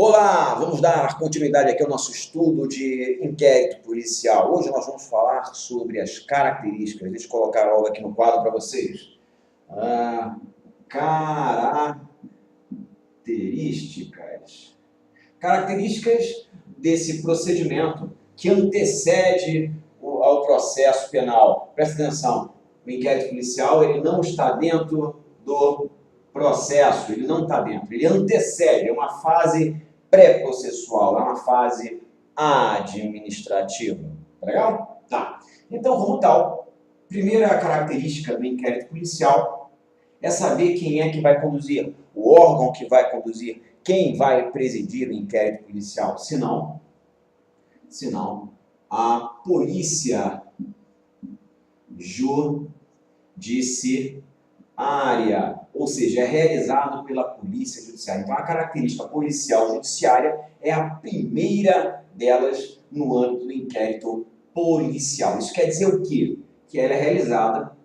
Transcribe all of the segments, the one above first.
Olá, vamos dar continuidade aqui ao nosso estudo de inquérito policial. Hoje nós vamos falar sobre as características. Deixa eu colocar algo aqui no quadro para vocês. Características. Características desse procedimento que antecede ao processo penal. Presta atenção, o inquérito policial ele não está dentro do processo, ele não está dentro, ele antecede, é uma fase pré-processual, é uma fase administrativa. Tá legal? Tá. Então, como tal, primeira característica do inquérito policial é saber quem é que vai conduzir, o órgão que vai conduzir, quem vai presidir o inquérito policial. Se não, a polícia judiciária, ou seja, é realizado pela polícia judiciária. Então, a característica policial judiciária é a primeira delas no âmbito do inquérito policial. Isso quer dizer o quê? Que ela é realizada,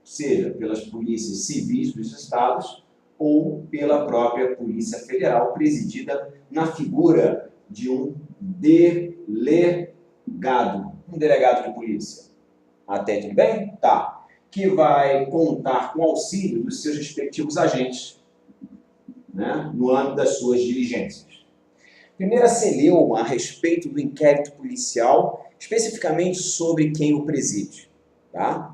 seja pelas polícias civis dos estados ou pela própria Polícia Federal, presidida na figura de um delegado de polícia. Até tudo bem? Tá. Que vai contar com o auxílio dos seus respectivos agentes, né, no âmbito das suas diligências. Primeira celeuma a respeito do inquérito policial, especificamente sobre quem o preside. Tá?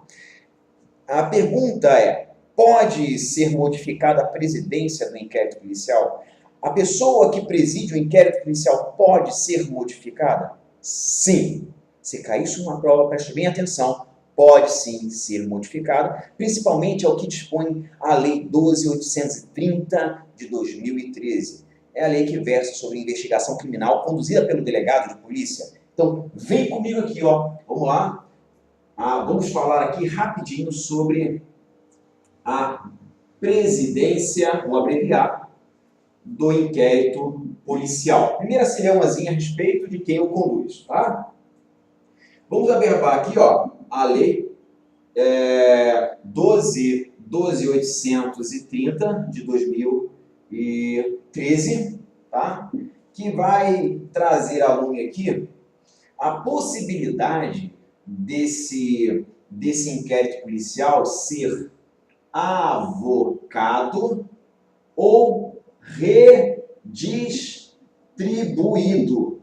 A pergunta é, pode ser modificada a presidência do inquérito policial? A pessoa que preside o inquérito policial pode ser modificada? Sim. Se cair isso numa prova, preste bem atenção. Pode sim ser modificado, principalmente ao que dispõe a Lei 12.830 de 2013. É a lei que versa sobre investigação criminal conduzida pelo delegado de polícia. Então, vem comigo aqui, ó. Vamos lá. Vamos falar aqui rapidinho sobre a presidência, vou abreviar, do inquérito policial. Primeira celeumazinha a respeito de quem o conduz, tá? Vamos averbar aqui, ó, a Lei 12.830 de 2013, tá? Que vai trazer ao lume aqui a possibilidade desse inquérito policial ser avocado ou redistribuído.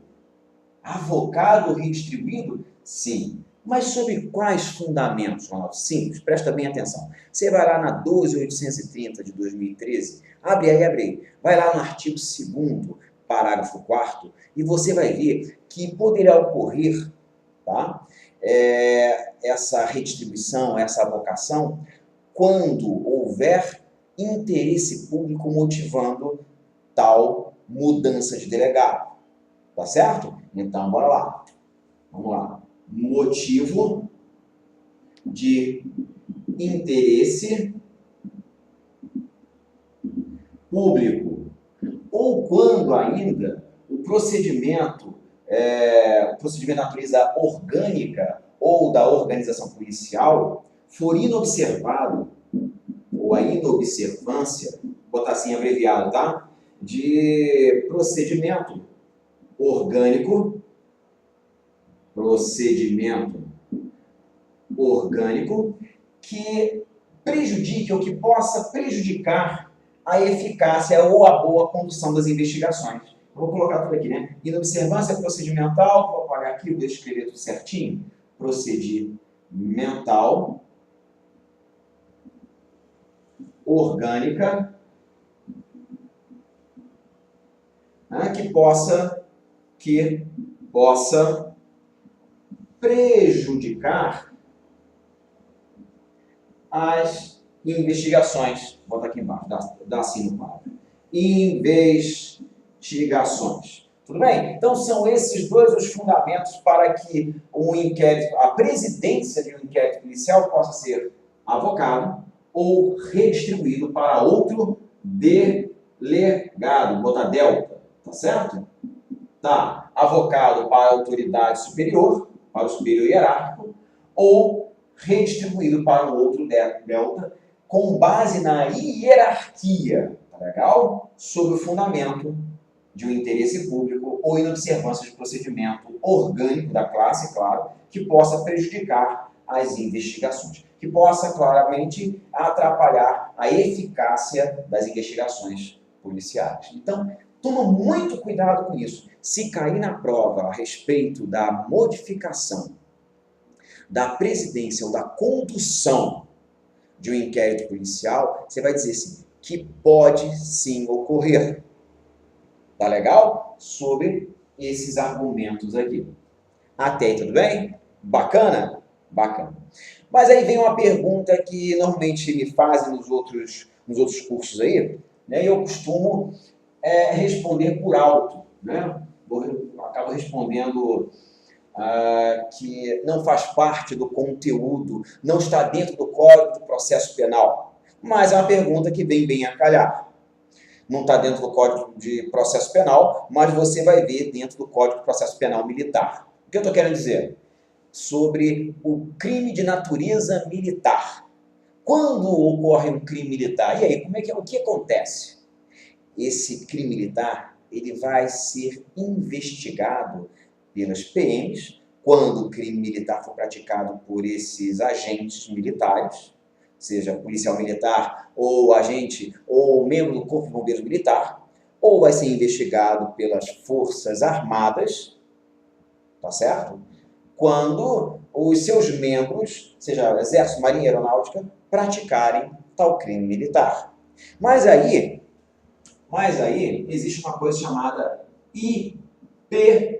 Avocado ou redistribuído? Sim. Mas sobre quais fundamentos, Ronaldo? Simples, presta bem atenção. Você vai lá na 12.830 de 2013, abre aí, vai lá no artigo 2º, parágrafo 4º, e você vai ver que poderá ocorrer, tá, essa redistribuição, essa avocação, quando houver interesse público motivando tal mudança de delegado. Tá certo? Então, bora lá. Vamos lá. Motivo de interesse público. Ou quando ainda o procedimento de natureza orgânica ou da organização policial for inobservado, ou a inobservância, vou botar assim abreviado, tá? De procedimento orgânico que prejudique ou que possa prejudicar a eficácia ou a boa condução das investigações. Eu vou colocar tudo aqui, né? Inobservância procedimental, vou apagar aqui, vou escrever tudo certinho. Procedimental, orgânica, né, que possa prejudicar as investigações. Bota aqui embaixo, dá assim no quadro. Investigações. Tudo bem? Então, são esses dois os fundamentos para que a presidência de um inquérito policial possa ser avocado ou redistribuído para outro delegado. Vou botar delta, tá certo? Tá. Avocado para a autoridade superior, para o superior hierárquico, ou redistribuído para um outro delta, com base na hierarquia, tá legal? Sob o fundamento de um interesse público ou inobservância de procedimento orgânico da classe, claro, que possa prejudicar as investigações, que possa claramente atrapalhar a eficácia das investigações policiais. Então, toma muito cuidado com isso. Se cair na prova a respeito da modificação da presidência ou da condução de um inquérito policial, você vai dizer assim, que pode sim ocorrer. Tá legal? Sobre esses argumentos aqui. Até aí, tudo bem? Bacana? Bacana. Mas aí vem uma pergunta que normalmente me fazem nos outros cursos aí, né? E eu costumo responder por alto, né? Eu acabo respondendo que não faz parte do conteúdo, não está dentro do Código de Processo Penal. Mas é uma pergunta que vem bem a calhar. Não está dentro do Código de Processo Penal, mas você vai ver dentro do Código de Processo Penal Militar. O que eu estou querendo dizer? Sobre o crime de natureza militar. Quando ocorre um crime militar, e aí, o que acontece? Esse crime militar, ele vai ser investigado pelas PMs, quando o crime militar for praticado por esses agentes militares, seja policial militar, ou agente, ou membro do Corpo de Bombeiros Militar, ou vai ser investigado pelas Forças Armadas, tá certo? Quando os seus membros, seja Exército, Marinha e Aeronáutica, praticarem tal crime militar. Mas aí existe uma coisa chamada IPM,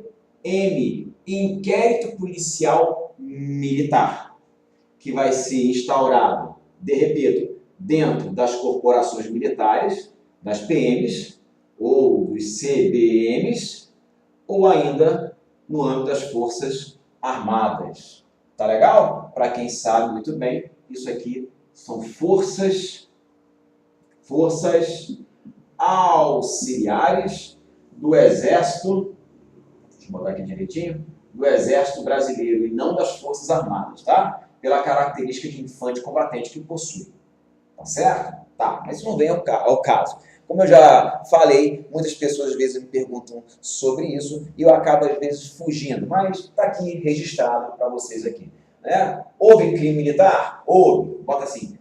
Inquérito Policial Militar, que vai ser instaurado, repito, dentro das corporações militares, das PMs, ou dos CBMs, ou ainda no âmbito das Forças Armadas. Tá legal? Para quem sabe muito bem, isso aqui são forças auxiliares do Exército, deixa eu botar aqui direitinho, do Exército Brasileiro e não das Forças Armadas, tá? Pela característica de infante combatente que possui. Tá certo? Tá, mas isso não vem ao caso. Como eu já falei, muitas pessoas às vezes me perguntam sobre isso e eu acabo às vezes fugindo, mas está aqui registrado para vocês aqui. Né? Houve crime militar? Houve. Bota assim,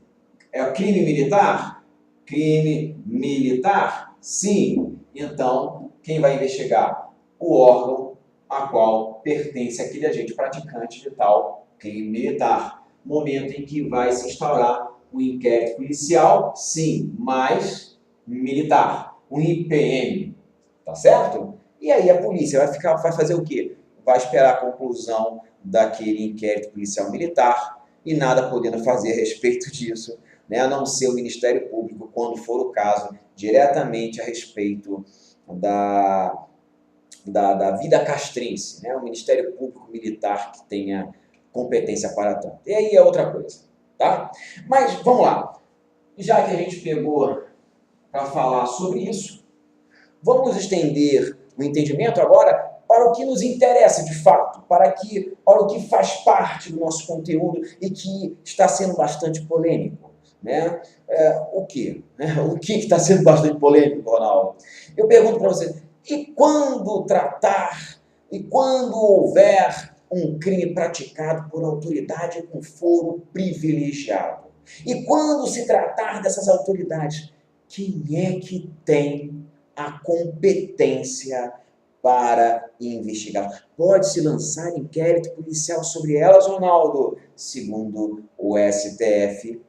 é o crime militar? Crime militar? Sim. Então, quem vai investigar? O órgão a qual pertence aquele agente praticante de tal crime militar. Momento em que vai se instaurar um inquérito policial, sim, mas militar, um IPM, tá certo? E aí a polícia vai fazer o quê? Vai esperar a conclusão daquele inquérito policial militar e nada podendo fazer a respeito disso, né? A não ser o Ministério Público, quando for o caso, diretamente a respeito da vida castrense, né? O Ministério Público Militar que tenha competência para tanto. E aí é outra coisa, tá? Mas vamos lá. Já que a gente pegou para falar sobre isso, vamos estender o entendimento agora para o que nos interessa de fato, para o que faz parte do nosso conteúdo e que está sendo bastante polêmico. Né? O que? O que está sendo bastante polêmico, Ronaldo? Eu pergunto para você, e quando houver um crime praticado por autoridade com foro privilegiado? E quando se tratar dessas autoridades, quem é que tem a competência para investigar? Pode-se lançar inquérito policial sobre elas, Ronaldo? Segundo o STF,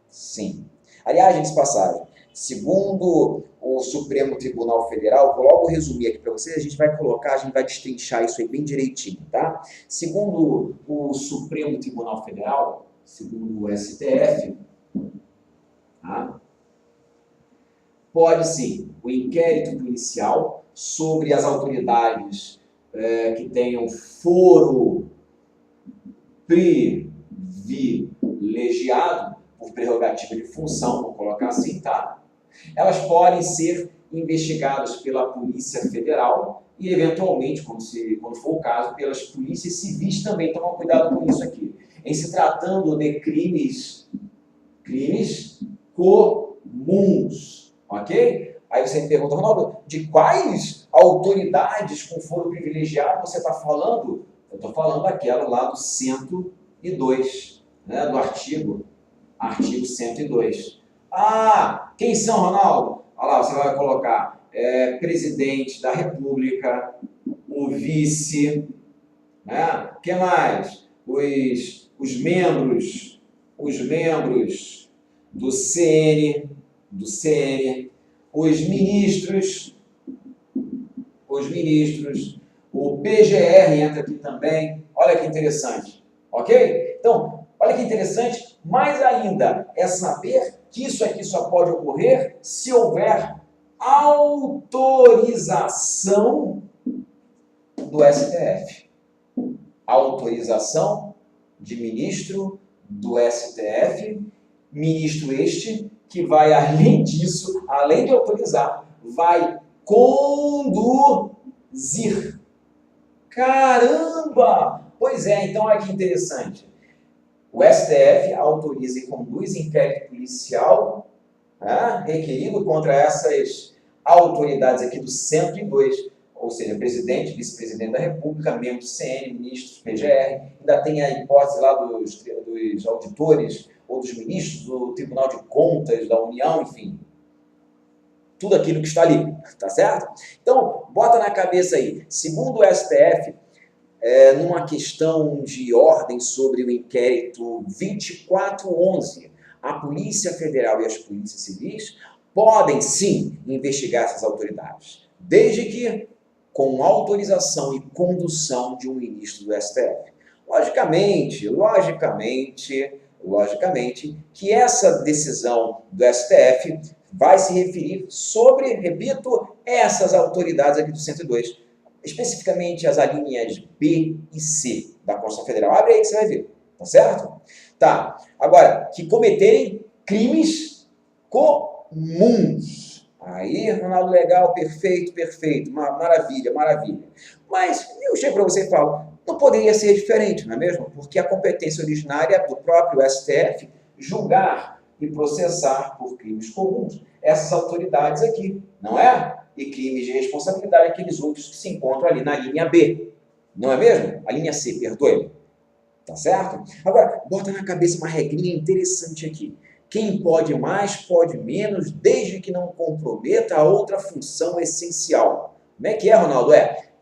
sim. Aliás, gente, passagem, segundo o Supremo Tribunal Federal, vou logo resumir aqui para vocês, a gente vai destrinchar isso aí bem direitinho, tá? Segundo o Supremo Tribunal Federal, segundo o STF, tá? Pode sim, o inquérito policial sobre as autoridades que tenham foro privilegiado por prerrogativa de função, vou colocar assim, tá? Elas podem ser investigadas pela Polícia Federal e, eventualmente, quando for o caso, pelas polícias civis também. Tomar cuidado com isso aqui. Em se tratando de crimes comuns, ok? Aí você me pergunta, Ronaldo, de quais autoridades com foro privilegiado você está falando? Eu estou falando daquela lá do 102, né, do artigo 102. Ah, quem são, Ronaldo? Olha lá, você vai colocar presidente da República, o vice, né? O que mais? Os membros do CN, os ministros, o PGR entra aqui também. Olha que interessante, ok? Então, olha que interessante, mais ainda é saber que isso aqui só pode ocorrer se houver autorização do STF. Autorização de ministro do STF, ministro este que vai, além disso, além de autorizar, vai conduzir. Caramba! Pois é, então olha que interessante. O STF autoriza e conduz inquérito policial requerido contra essas autoridades aqui do 102, ou seja, presidente, vice-presidente da República, membros do CN, ministros, PGR, ainda tem a hipótese lá dos auditores ou dos ministros do Tribunal de Contas da União, enfim. Tudo aquilo que está ali, tá certo? Então, bota na cabeça aí, segundo o STF, numa questão de ordem sobre o inquérito 2411, a Polícia Federal e as polícias civis podem sim investigar essas autoridades, desde que com autorização e condução de um ministro do STF. Logicamente, que essa decisão do STF vai se referir sobre, repito, essas autoridades aqui do 102, especificamente as alíneas B e C da Constituição Federal. Abre aí que você vai ver, tá certo? Tá, agora, que cometerem crimes comuns. Aí, Ronaldo, legal, perfeito, maravilha. Mas eu chego para você e falo, não poderia ser diferente, não é mesmo? Porque a competência originária é do próprio STF julgar e processar por crimes comuns essas autoridades aqui, não é? E crimes de responsabilidade, aqueles outros que se encontram ali na linha B, não é mesmo? A linha C, perdoe-me. Tá certo? Agora, bota na cabeça uma regrinha interessante aqui. Quem pode mais, pode menos, desde que não comprometa a outra função essencial. Como é que é, Ronaldo?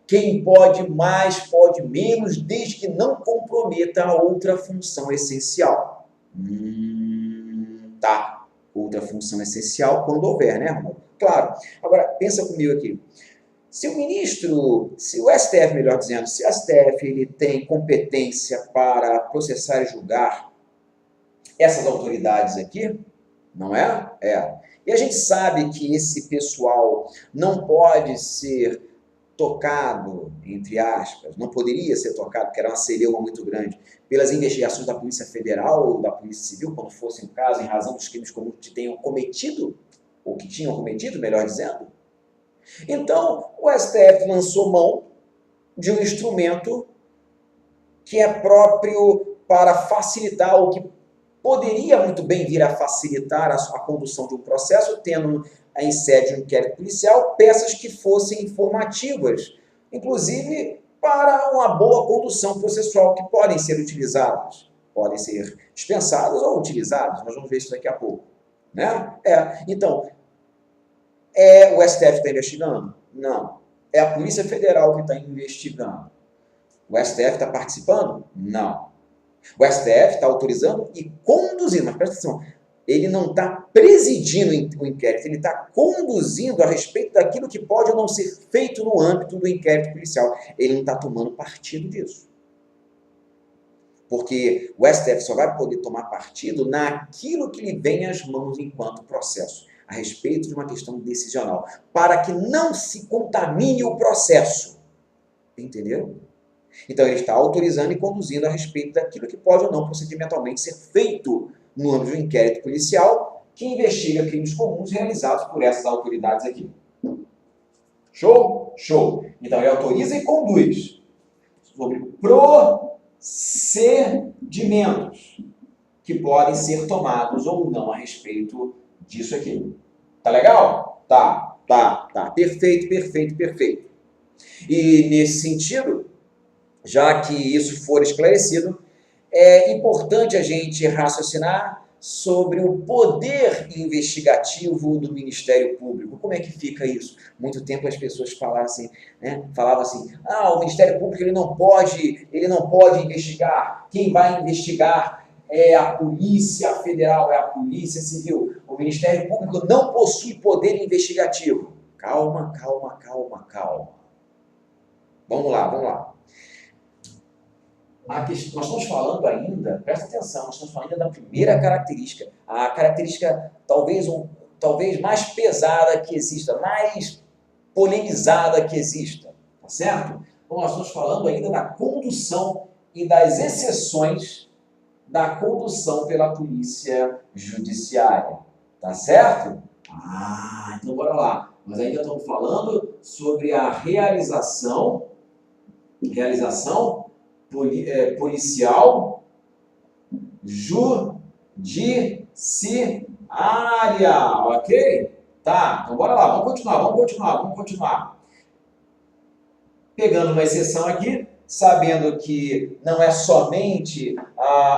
Quem pode mais, pode menos, desde que não comprometa a outra função essencial. Tá. Outra função essencial quando houver, né, Ronaldo? Claro. Agora, pensa comigo aqui. Se o STF, melhor dizendo, se o STF ele tem competência para processar e julgar essas autoridades aqui, não é? E a gente sabe que esse pessoal não pode ser tocado, entre aspas, não poderia ser tocado, porque era uma celeuma muito grande, pelas investigações da Polícia Federal ou da Polícia Civil, quando fosse o caso, em razão dos crimes comuns que tenham cometido, ou que tinham cometido, melhor dizendo. Então, o STF lançou mão de um instrumento que é próprio para facilitar, ou que poderia muito bem vir a facilitar a condução de um processo, tendo em sede um inquérito policial peças que fossem informativas, inclusive para uma boa condução processual, que podem ser utilizadas, podem ser dispensadas ou utilizadas, nós vamos ver isso daqui a pouco. Né? Então, o STF que está investigando? Não. É a Polícia Federal que está investigando. O STF está participando? Não. O STF está autorizando e conduzindo, mas presta atenção, ele não está presidindo o inquérito, ele está conduzindo a respeito daquilo que pode ou não ser feito no âmbito do inquérito policial. Ele não está tomando partido disso. Porque o STF só vai poder tomar partido naquilo que lhe vem às mãos enquanto processo, a respeito de uma questão decisional, para que não se contamine o processo. Entenderam? Então, ele está autorizando e conduzindo a respeito daquilo que pode ou não procedimentalmente ser feito no âmbito do inquérito policial que investiga crimes comuns realizados por essas autoridades aqui. Show? Show. Então, ele autoriza e conduz sobre procedimentos que podem ser tomados ou não a respeito disso aqui. Tá legal? Tá. Tá. Perfeito, perfeito, perfeito. E nesse sentido, já que isso for esclarecido, é importante a gente raciocinar sobre o poder investigativo do Ministério Público. Como é que fica isso? Muito tempo as pessoas falavam assim, o Ministério Público ele não pode investigar. Quem vai investigar é a Polícia Federal, é a Polícia Civil. O Ministério Público não possui poder investigativo. Calma. Vamos lá. Nós estamos falando ainda, presta atenção, nós estamos falando ainda da primeira característica, a característica talvez mais pesada que exista, mais polemizada que exista, tá certo? Então nós estamos falando ainda da condução e das exceções da condução pela polícia judiciária, tá certo? Então bora lá. Nós ainda estamos falando sobre a realização policial judiciária, ok? Tá, então bora lá, vamos continuar. Pegando uma exceção aqui, sabendo que não é somente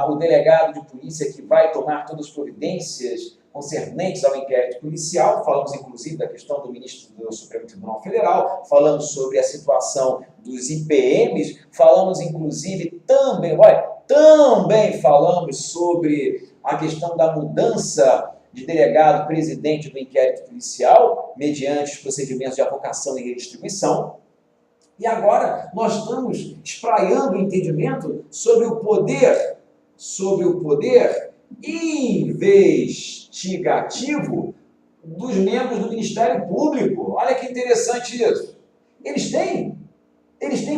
o delegado de polícia que vai tomar todas as providências concernentes ao inquérito policial, falamos inclusive da questão do ministro do Supremo Tribunal Federal, falamos sobre a situação dos IPMs, falamos inclusive também falamos sobre a questão da mudança de delegado presidente do inquérito policial, mediante os procedimentos de avocação e redistribuição. E agora nós estamos espraiando o entendimento sobre o poder investigativo dos membros do Ministério Público. Olha que interessante isso. Eles têm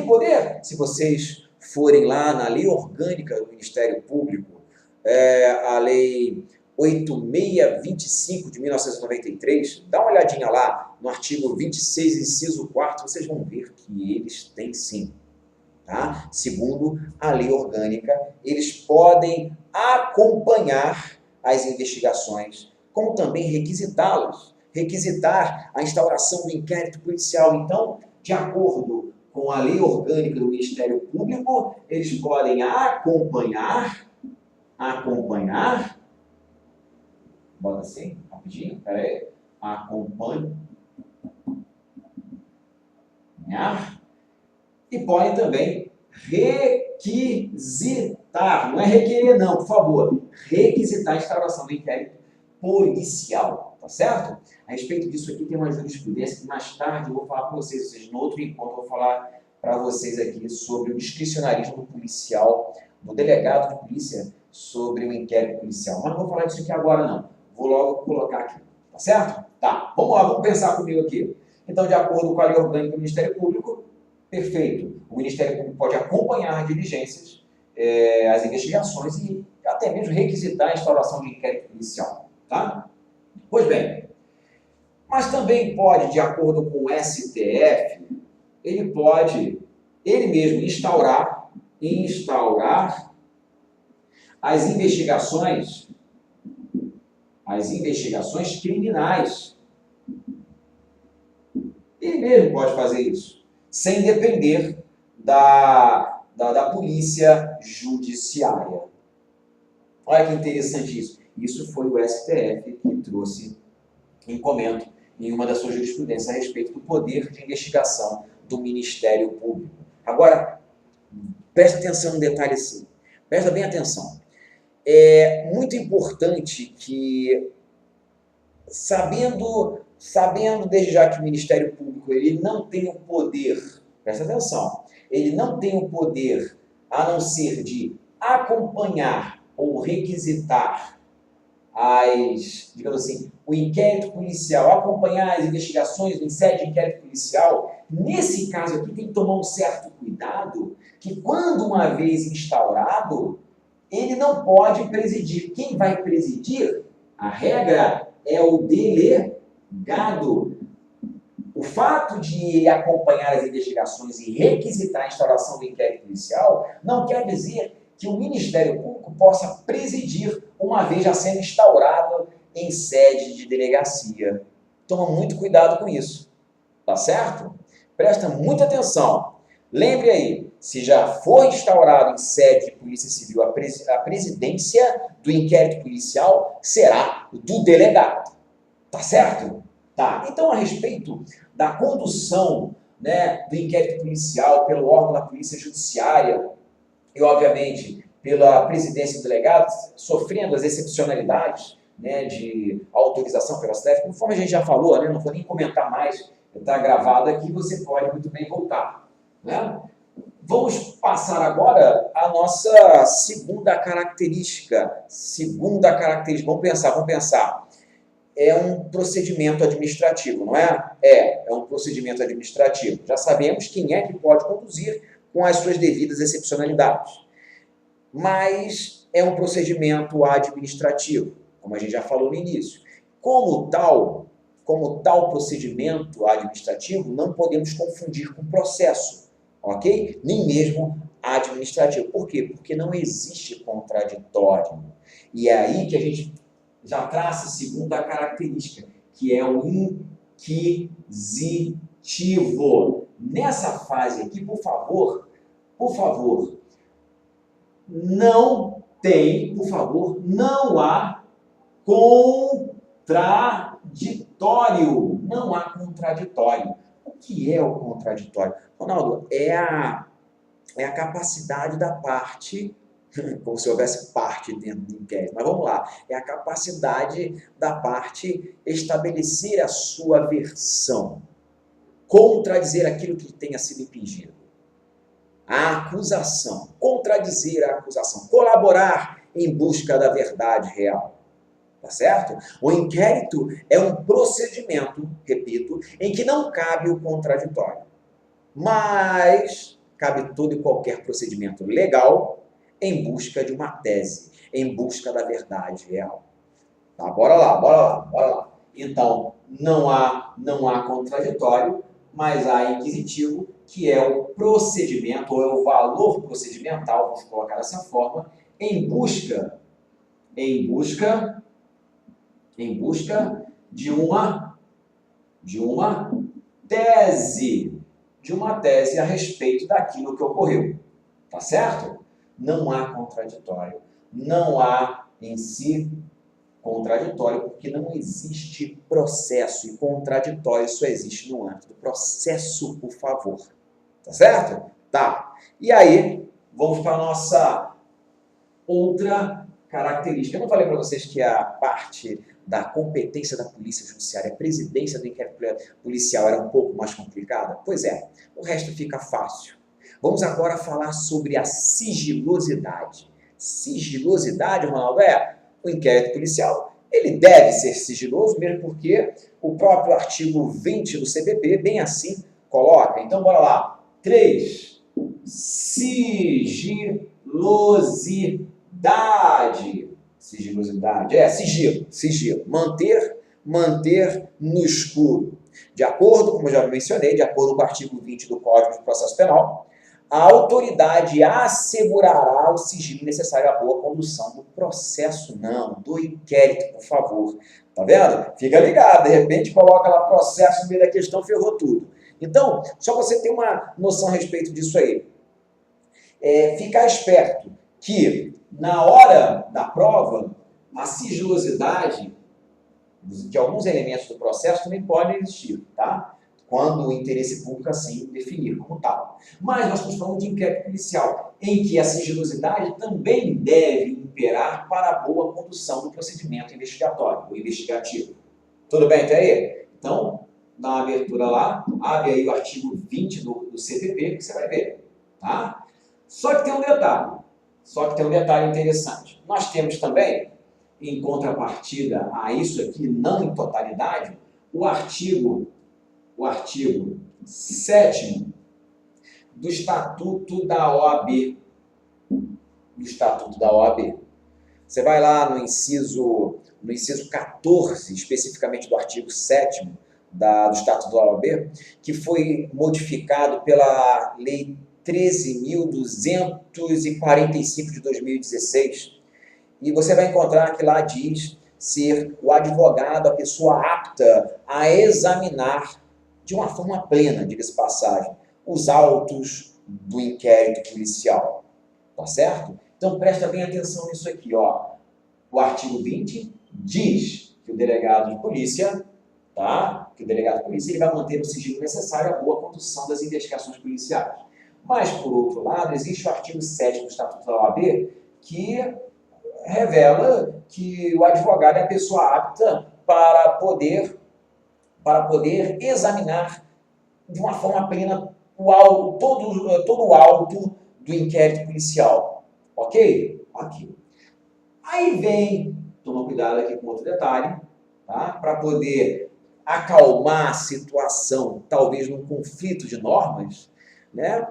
poder. Se vocês forem lá na lei orgânica do Ministério Público, a lei 8625 de 1993, dá uma olhadinha lá no artigo 26, inciso 4, vocês vão ver que eles têm sim. Tá? Segundo a lei orgânica, eles podem acompanhar as investigações, como também requisitá-las, requisitar a instauração do inquérito policial. Então, de acordo com a lei orgânica do Ministério Público, eles podem acompanhar, bota assim, rapidinho, peraí, acompanhar, e podem também requisitar, não é requerer não, por favor, requisitar a instauração do inquérito policial, tá certo? A respeito disso aqui tem uma jurisprudência que mais tarde eu vou falar para vocês, ou seja, no outro encontro eu vou falar para vocês aqui sobre o discricionarismo do policial, do delegado de polícia sobre o inquérito policial. Mas não vou falar disso aqui agora não, vou logo colocar aqui, tá certo? Tá, vamos lá, vamos pensar comigo aqui. Então, de acordo com a lei orgânica do Ministério Público, perfeito, o Ministério Público pode acompanhar diligências, as investigações e até mesmo requisitar a instauração de inquérito policial, tá? Pois bem, mas também pode, de acordo com o STF, ele mesmo instaurar as investigações criminais. Ele mesmo pode fazer isso, sem depender da polícia judiciária. Olha que interessante isso. Isso foi o STF que trouxe em comento em uma das suas jurisprudências a respeito do poder de investigação do Ministério Público. Agora, presta atenção no detalhe assim. Presta bem atenção. É muito importante que, sabendo desde já que o Ministério Público ele não tem o poder, presta atenção, ele não tem o poder a não ser de acompanhar ou requisitar digamos assim, o inquérito policial, acompanhar as investigações em sede de inquérito policial. Nesse caso aqui tem que tomar um certo cuidado, que quando uma vez instaurado, ele não pode presidir. Quem vai presidir, a regra, é o delegado. O fato de acompanhar as investigações e requisitar a instauração do inquérito policial não quer dizer que o Ministério Público possa presidir uma vez já sendo instaurado em sede de delegacia. Toma muito cuidado com isso, tá certo? Presta muita atenção. Lembre aí, se já for instaurado em sede de Polícia Civil a presidência do inquérito policial, será do delegado. Tá certo? Tá. Então, a respeito da condução, né, do inquérito policial pelo órgão da Polícia Judiciária e, obviamente, pela presidência do delegado, sofrendo as excepcionalidades, né, de autorização pela STF, conforme a gente já falou, né, não vou nem comentar mais, está gravado aqui, você pode muito bem voltar. Né? Vamos passar agora a nossa segunda característica. Vamos pensar. É um procedimento administrativo, não é? É um procedimento administrativo. Já sabemos quem é que pode conduzir com as suas devidas excepcionalidades. Mas é um procedimento administrativo, como a gente já falou no início. Como tal procedimento administrativo, não podemos confundir com processo, ok? Nem mesmo administrativo. Por quê? Porque não existe contraditório. E é aí que a gente já traça a segunda característica, que é o inquisitivo. Nessa fase aqui, por favor, não há contraditório. Não há contraditório. O que é o contraditório? Ronaldo, é a capacidade da parte, como se houvesse parte dentro do inquérito, mas vamos lá, é a capacidade da parte estabelecer a sua versão, contradizer aquilo que tenha sido impingido. A acusação, contradizer a acusação, colaborar em busca da verdade real. Tá certo? O inquérito é um procedimento, repito, em que não cabe o contraditório. Mas cabe todo e qualquer procedimento legal em busca de uma tese, em busca da verdade real. Tá? Bora lá. Então, não há contraditório, mas há inquisitivo, que é o procedimento, ou é o valor procedimental, vamos colocar dessa forma, em busca de uma tese a respeito daquilo que ocorreu. Tá certo? Não há contraditório. Não há em si contraditório, porque não existe processo, e contraditório só existe no âmbito do processo, por favor. Tá certo? Tá. E aí, vamos para a nossa outra característica. Eu não falei para vocês que a parte da competência da Polícia Judiciária, a presidência do inquérito policial era um pouco mais complicada? Pois é, o resto fica fácil. Vamos agora falar sobre a sigilosidade. Sigilosidade, Ronaldo, o inquérito policial, ele deve ser sigiloso, mesmo porque o próprio artigo 20 do CPP, bem assim, coloca. Então, bora lá. 3. Sigilosidade. Sigilo. Manter no escuro. De acordo, como eu já mencionei, de acordo com o artigo 20 do Código de Processo Penal, a autoridade assegurará o sigilo necessário à boa condução do processo, não, do inquérito, por favor. Tá vendo? Fica ligado, de repente coloca lá processo no meio da questão, ferrou tudo. Então, só você ter uma noção a respeito disso aí. Ficar esperto que, na hora da prova, a sigilosidade de alguns elementos do processo também pode existir, tá? Quando o interesse público assim definir como tal. Mas nós estamos falando de inquérito policial, em que a sigilosidade também deve imperar para a boa condução do procedimento investigatório, ou investigativo. Tudo bem até aí? Então, dá uma abertura lá, abre aí o artigo 20 do CPP, que você vai ver, tá? Só que tem um detalhe interessante. Nós temos também, em contrapartida a isso aqui, não em totalidade, o artigo 7º do Estatuto da OAB. Você vai lá no inciso 14, especificamente do artigo 7º do Estatuto da OAB, que foi modificado pela Lei 13.245 de 2016. E você vai encontrar que lá diz ser o advogado, a pessoa apta a examinar de uma forma plena, diga-se passagem, os autos do inquérito policial. Tá certo? Então presta bem atenção nisso aqui, ó. O artigo 20 diz que o delegado de polícia, tá? Que o delegado de polícia ele vai manter o sigilo necessário à boa condução das investigações policiais. Mas, por outro lado, existe o artigo 7 do Estatuto da OAB que revela que o advogado é a pessoa apta para poder examinar de uma forma plena todo o auto do inquérito policial. Ok? Aqui. Aí vem, toma cuidado aqui com outro detalhe, tá? Para poder acalmar a situação, talvez num conflito de normas, né?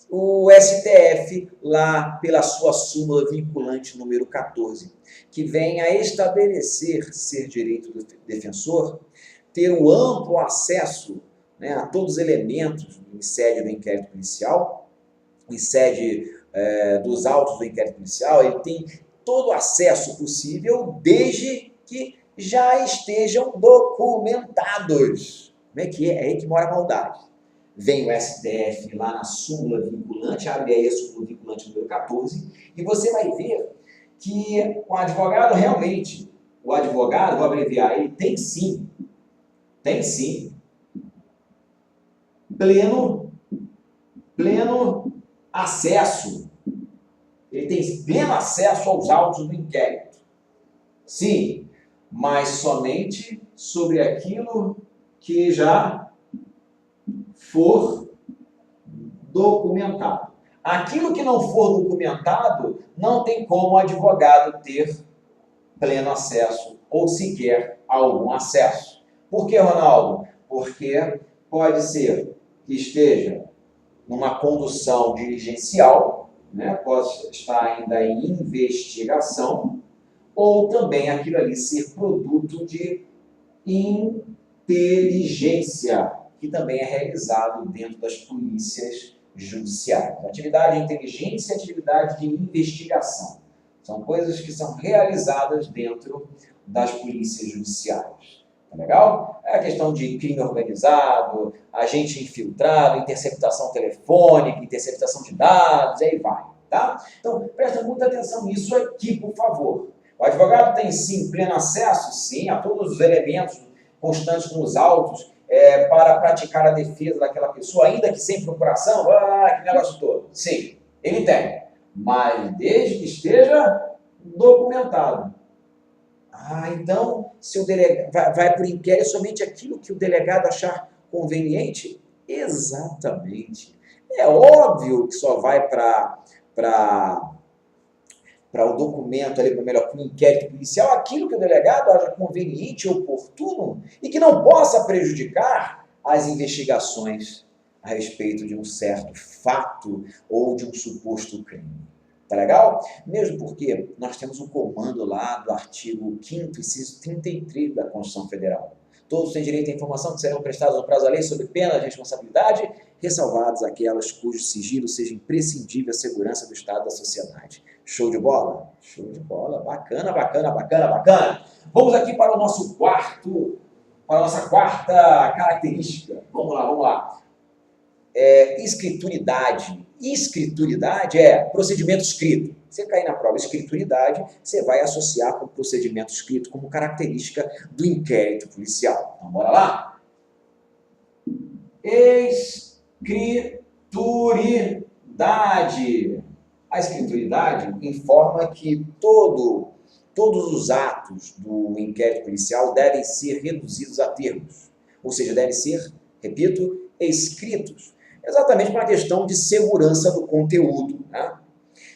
O STF, lá pela sua súmula vinculante número 14, que vem a estabelecer ser direito do defensor, ter o amplo acesso, né, a todos os elementos em sede do inquérito policial, em sede dos autos do inquérito policial, ele tem todo o acesso possível, desde que já estejam documentados. Como é que é? É aí que mora a maldade. Vem o STF lá na súmula vinculante, abre aí a súmula vinculante número 14, e você vai ver que o advogado realmente, vou abreviar, ele tem sim, pleno acesso. Ele tem pleno acesso aos autos do inquérito. Sim, mas somente sobre aquilo que já for documentado. Aquilo que não for documentado, não tem como o advogado ter pleno acesso ou sequer algum acesso. Por que, Ronaldo? Porque pode ser que esteja numa condução diligencial, né? Pode estar ainda em investigação, ou também aquilo ali ser produto de inteligência, que também é realizado dentro das polícias judiciárias. Atividade de inteligência e atividade de investigação. São coisas que são realizadas dentro das polícias judiciárias. Tá legal? É a questão de crime organizado, agente infiltrado, interceptação telefônica, interceptação de dados, e aí vai. Tá? Então, presta muita atenção nisso aqui, por favor. O advogado tem, sim, pleno acesso, sim, a todos os elementos constantes nos autos para praticar a defesa daquela pessoa, ainda que sem procuração, que negócio todo. Sim, ele tem, mas desde que esteja documentado. Então, se o delegado vai para o inquérito somente aquilo que o delegado achar conveniente? Exatamente. É óbvio que só vai para o documento, para o inquérito policial, aquilo que o delegado acha conveniente, oportuno e que não possa prejudicar as investigações a respeito de um certo fato ou de um suposto crime. Tá legal? Mesmo porque nós temos um comando lá do artigo 5º, inciso 33 da Constituição Federal. Todos têm direito à informação que serão prestados no prazo da lei sob pena de responsabilidade, ressalvadas aquelas cujo sigilo seja imprescindível à segurança do Estado e da sociedade. Show de bola? Show de bola. Bacana, bacana, bacana, bacana. Vamos aqui para a nossa quarta característica. Vamos lá. Escrituridade. Escrituridade é procedimento escrito. Você cair na prova escrituridade, você vai associar com o procedimento escrito como característica do inquérito policial. Então, bora lá? Escrituridade. A escrituridade informa que todos os atos do inquérito policial devem ser reduzidos a termos. Ou seja, devem ser, repito, escritos. Exatamente para a questão de segurança do conteúdo. Né?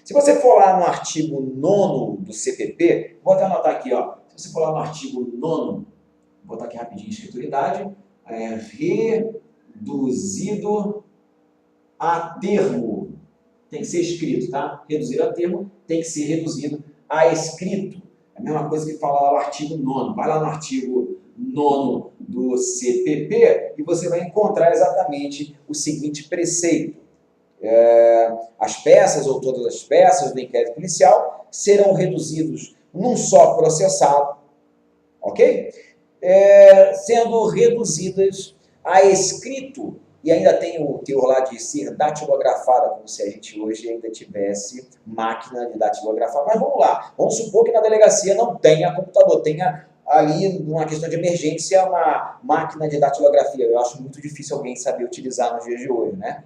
Se você for lá no artigo 9º do CPP, vou até anotar aqui, ó. Se você for lá no artigo 9º, vou botar aqui rapidinho, escrituridade, reduzido a termo. Tem que ser escrito, tá? Reduzido a termo, tem que ser reduzido a escrito. É a mesma coisa que fala lá o artigo 9º. Vai lá no artigo 9º do CPP e você vai encontrar exatamente o seguinte preceito. As peças ou todas as peças do inquérito policial serão reduzidos num só processado, ok? Sendo reduzidas a escrito, e ainda tem o teor lá de ser datilografada, como se a gente hoje ainda tivesse máquina de datilografar. Mas vamos lá, vamos supor que na delegacia não tenha computador, tenha ali, numa questão de emergência, uma máquina de datilografia. Eu acho muito difícil alguém saber utilizar nos dias de hoje, né?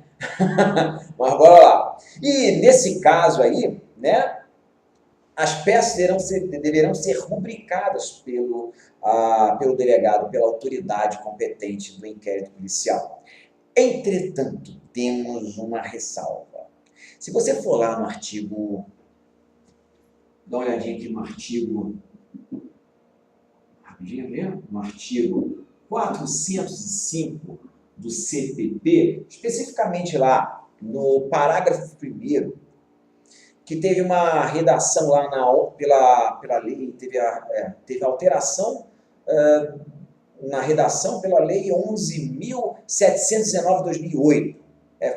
Mas bora lá. E nesse caso aí, né, as peças deverão ser rubricadas pelo delegado, pela autoridade competente do inquérito policial. Entretanto, temos uma ressalva. Se você for lá no artigo, dá uma olhadinha aqui no artigo, no artigo 405 do CPP, especificamente lá no parágrafo 1º, que teve uma redação lá pela lei, teve alteração na redação pela lei 11.719 de 2008.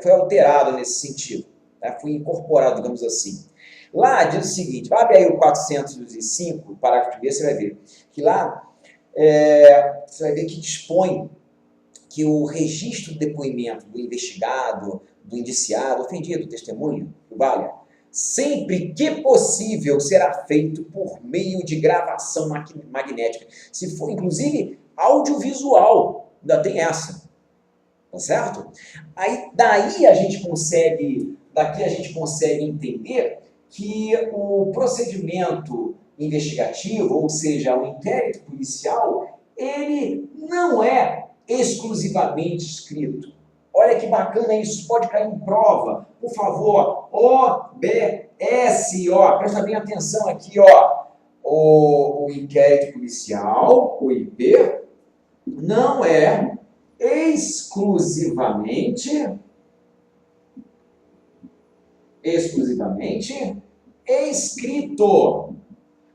Foi alterado nesse sentido, foi incorporado, digamos assim. Lá diz o seguinte, abre aí o 405, parágrafo 1º, você vai ver que lá, você vai ver que dispõe que o registro do depoimento do investigado, do indiciado, ofendido, testemunha, do valha, sempre que possível, será feito por meio de gravação magnética. Se for, inclusive, audiovisual, ainda tem essa, tá certo? Aí, daqui a gente consegue entender que o procedimento investigativo, ou seja, o inquérito policial, ele não é exclusivamente escrito. Olha que bacana isso, pode cair em prova. Por favor, OBS, presta bem atenção aqui, o inquérito policial, o IP, não é exclusivamente escrito.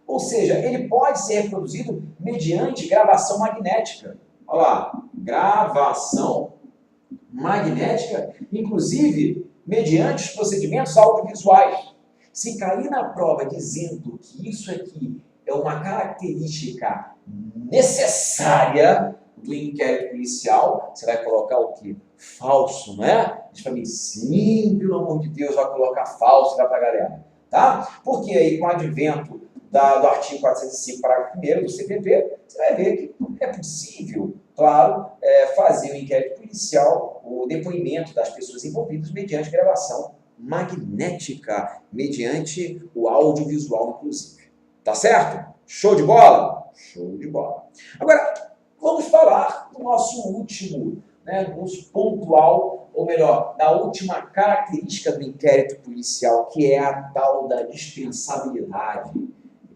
Ou seja, ele pode ser reproduzido mediante gravação magnética. Olha lá, gravação magnética, inclusive mediante os procedimentos audiovisuais. Se cair na prova dizendo que isso aqui é uma característica necessária do inquérito policial, você vai colocar o quê? Falso, não é? Diz para mim, sim, pelo amor de Deus, vai colocar falso e vai para a galera. Tá? Porque aí, com o advento do artigo 405, parágrafo 1º do CPP, você vai ver que é possível, claro, fazer o inquérito policial, o depoimento das pessoas envolvidas mediante gravação magnética, mediante o audiovisual, inclusive. Tá certo? Show de bola? Show de bola. Agora, vamos falar do nosso último, nosso pontual, ou melhor, da última característica do inquérito policial, que é a tal da dispensabilidade.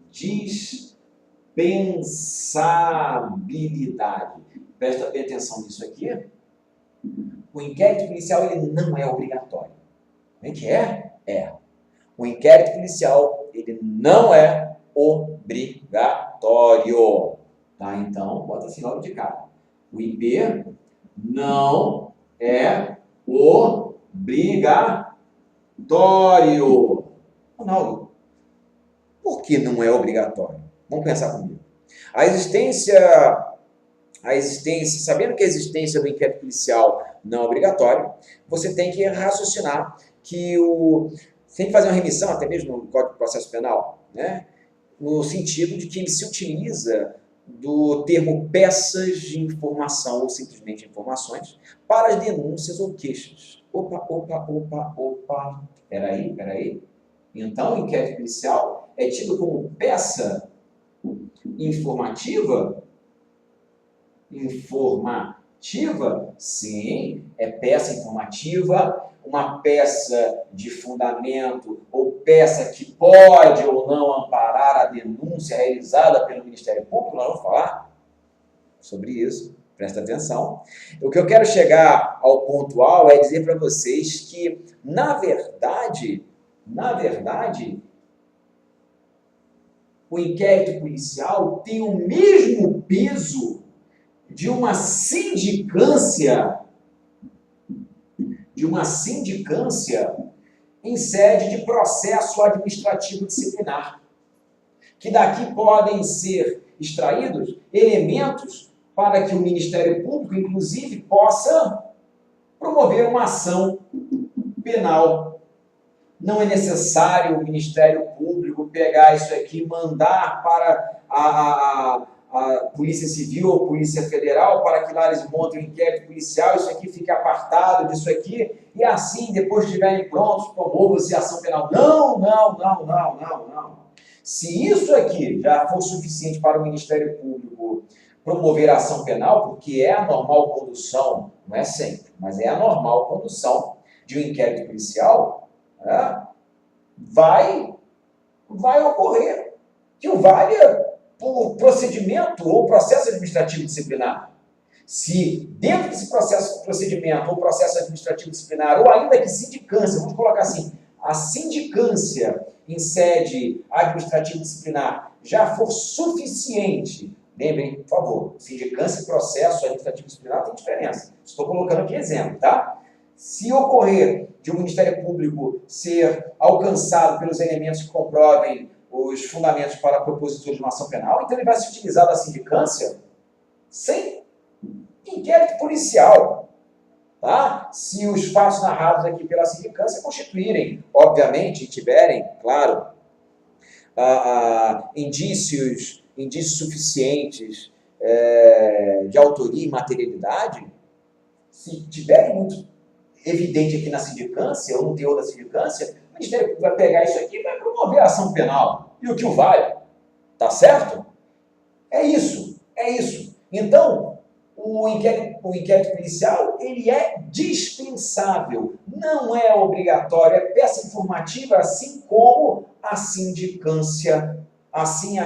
Dispensabilidade. Presta bem atenção nisso aqui. O inquérito policial ele não é obrigatório. Como é que é? O inquérito policial ele não é obrigatório. Tá? Então, bota assim logo de cara. O IP não é obrigatório. Ronaldo, por que não é obrigatório? Vamos pensar comigo. Sabendo que a existência do inquérito policial não é obrigatório, você tem que raciocinar que tem que fazer uma remissão, até mesmo no Código de Processo Penal, no sentido de que ele se utiliza do termo peças de informação, ou simplesmente informações, para as denúncias ou queixas. Opa. Peraí. Então, o inquérito policial é tido como peça informativa? Sim, é peça informativa, uma peça de fundamento ou peça que pode ou não amparar a denúncia realizada pelo Ministério Público. Nós vamos falar sobre isso, presta atenção. O que eu quero chegar ao pontual é dizer para vocês que, na verdade, o inquérito policial tem o mesmo peso de uma sindicância em sede de processo administrativo disciplinar, que daqui podem ser extraídos elementos para que o Ministério Público, inclusive, possa promover uma ação penal. Não é necessário o Ministério Público pegar isso aqui e mandar para a Polícia Civil ou Polícia Federal para que lá eles montem um inquérito policial, isso aqui fique apartado disso aqui, e assim, depois de estiverem prontos, promovam-se ação penal. Não, não, não, não, não, não. Se isso aqui já for suficiente para o Ministério Público promover a ação penal, porque é a normal condução, não é sempre, mas é a normal condução de um inquérito policial, né, vai ocorrer que o valha por procedimento ou processo administrativo disciplinar. Se dentro desse procedimento ou processo administrativo disciplinar, ou ainda que sindicância, vamos colocar assim, a sindicância em sede administrativa disciplinar já for suficiente, lembrem, por favor, sindicância e processo administrativo disciplinar tem diferença. Estou colocando aqui exemplo, tá? Se ocorrer de o Ministério Público ser alcançado pelos elementos que comprovem os fundamentos para a propositura de uma ação penal, então ele vai se utilizar da sindicância sem inquérito policial. Tá? Se os fatos narrados aqui pela sindicância constituírem, obviamente, e tiverem, claro, indícios suficientes de autoria e materialidade, se tiverem muito evidente aqui na sindicância, ou no teor da sindicância, o Ministério Público vai pegar isso aqui e vai promover a ação penal. E o que o vale? Tá certo? É isso, é isso. Então, o inquérito policial, ele é dispensável, não é obrigatório, é peça informativa, assim como a sindicância, assim,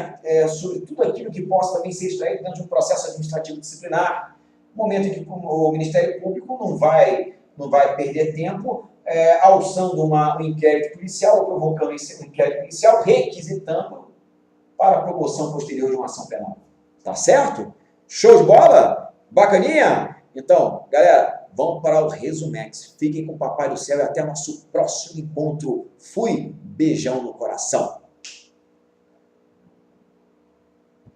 sobre tudo aquilo que possa também ser extraído dentro de um processo administrativo disciplinar. No momento em que o Ministério Público não vai perder tempo alçando um inquérito policial ou provocando um inquérito policial, requisitando para a promoção posterior de uma ação penal. Tá certo? Show de bola? Bacaninha? Então, galera, vamos para o Resumex. Fiquem com o Papai do Céu e até o nosso próximo encontro. Fui, beijão no coração.